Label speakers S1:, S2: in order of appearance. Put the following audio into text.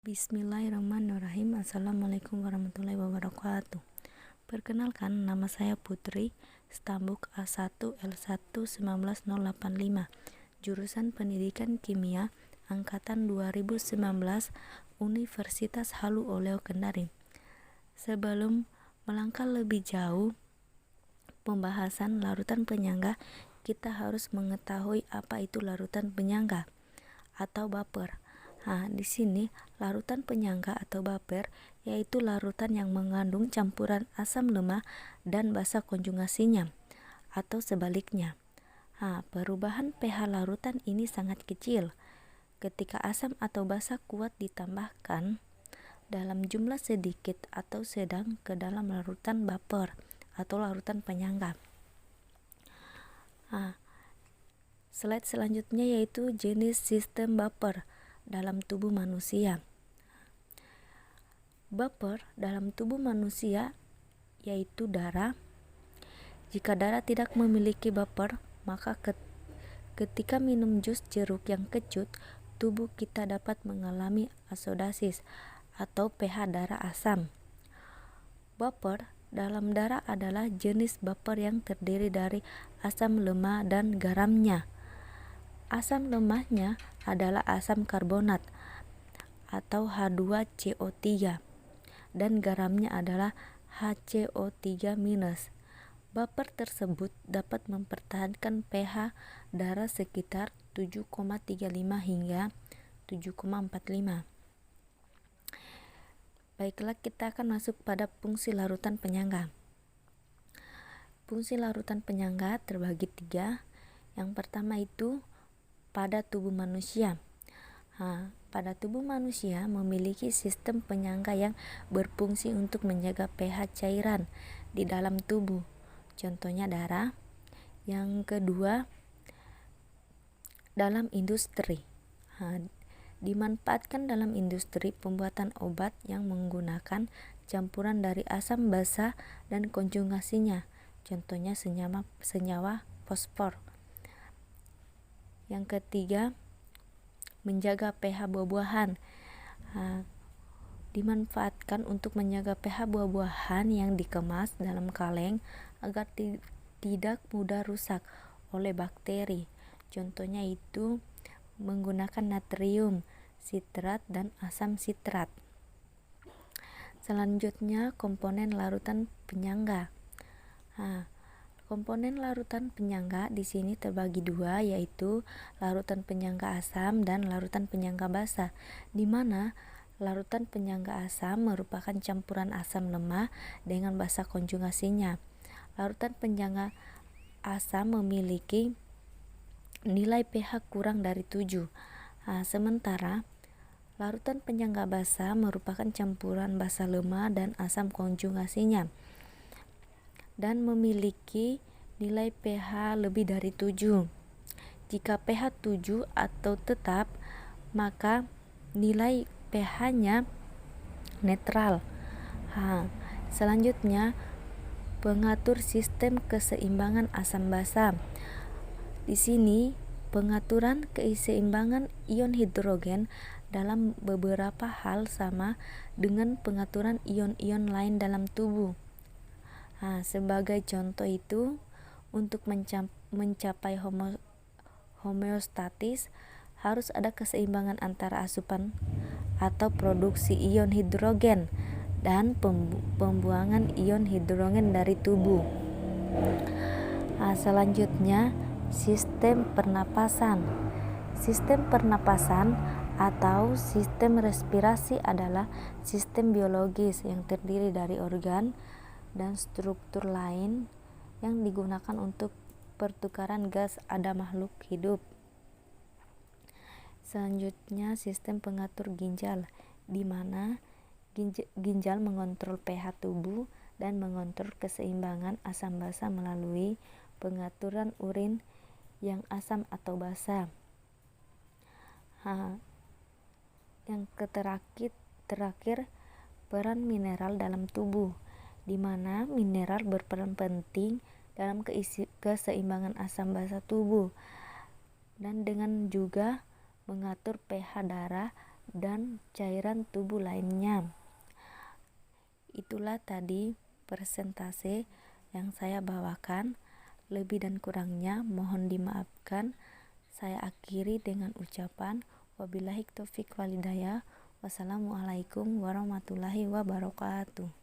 S1: Bismillahirrahmanirrahim. Assalamualaikum warahmatullahi wabarakatuh. Perkenalkan, nama saya Putri, Stambuk A1L1 19085, jurusan Pendidikan Kimia, Angkatan 2019, Universitas Halu Oleo Kendari. Sebelum melangkah lebih jauh pembahasan larutan penyangga, kita harus mengetahui apa itu larutan penyangga atau baper. Di sini larutan penyangga atau baper yaitu larutan yang mengandung campuran asam lemah dan basa konjugasinya atau sebaliknya. Perubahan pH larutan ini sangat kecil ketika asam atau basa kuat ditambahkan dalam jumlah sedikit atau sedang ke dalam larutan baper atau larutan penyangga. Slide selanjutnya yaitu jenis sistem baper dalam tubuh manusia. Baper dalam tubuh manusia yaitu darah. Jika darah tidak memiliki baper, maka ketika minum jus jeruk yang kecut, tubuh kita dapat mengalami acidosis atau pH darah asam. Baper dalam darah adalah jenis baper yang terdiri dari asam lemah dan garamnya. Asam lemahnya adalah asam karbonat atau H2CO3 dan garamnya adalah HCO3-. Baper tersebut dapat mempertahankan pH darah sekitar 7,35 hingga 7,45. Baiklah, kita akan masuk pada fungsi larutan penyangga. Fungsi larutan penyangga terbagi 3. Yang pertama itu pada tubuh manusia. Pada tubuh manusia memiliki sistem penyangga yang berfungsi untuk menjaga pH cairan di dalam tubuh. Contohnya darah. Yang kedua, dalam industri. Dimanfaatkan dalam industri pembuatan obat yang menggunakan campuran dari asam basa dan konjugasinya. Contohnya senyawa fosfor. Yang ketiga, menjaga pH buah-buahan. Dimanfaatkan untuk menjaga pH buah-buahan yang dikemas dalam kaleng agar tidak mudah rusak oleh bakteri. Contohnya itu menggunakan natrium sitrat dan asam sitrat. Selanjutnya, komponen larutan penyangga. Komponen larutan penyangga di sini terbagi 2, yaitu larutan penyangga asam dan larutan penyangga basa, di mana larutan penyangga asam merupakan campuran asam lemah dengan basa konjugasinya. Larutan penyangga asam memiliki nilai pH kurang dari 7. Sementara larutan penyangga basa merupakan campuran basa lemah dan asam konjugasinya dan memiliki nilai pH lebih dari 7. Jika pH 7 atau tetap, maka nilai pH-nya netral. Selanjutnya, pengatur sistem keseimbangan asam basa. Di sini pengaturan keseimbangan ion hidrogen dalam beberapa hal sama dengan pengaturan ion-ion lain dalam tubuh. Sebagai contoh itu, untuk mencapai homeostatis harus ada keseimbangan antara asupan atau produksi ion hidrogen dan pembuangan ion hidrogen dari tubuh. Selanjutnya, sistem pernapasan. Sistem pernapasan atau sistem respirasi adalah sistem biologis yang terdiri dari organ dan struktur lain yang digunakan untuk pertukaran gas pada makhluk hidup. Selanjutnya, sistem pengatur ginjal, di mana ginjal mengontrol pH tubuh dan mengontrol keseimbangan asam basa melalui pengaturan urin yang asam atau basa. Yang terakhir, peran mineral dalam tubuh, di mana mineral berperan penting dalam keseimbangan asam basa tubuh dan dengan juga mengatur pH darah dan cairan tubuh lainnya. Itulah tadi persentase yang saya bawakan. Lebih dan kurangnya mohon dimaafkan. Saya akhiri dengan ucapan wabillahi taufik walhidayah. Wassalamualaikum warahmatullahi wabarakatuh.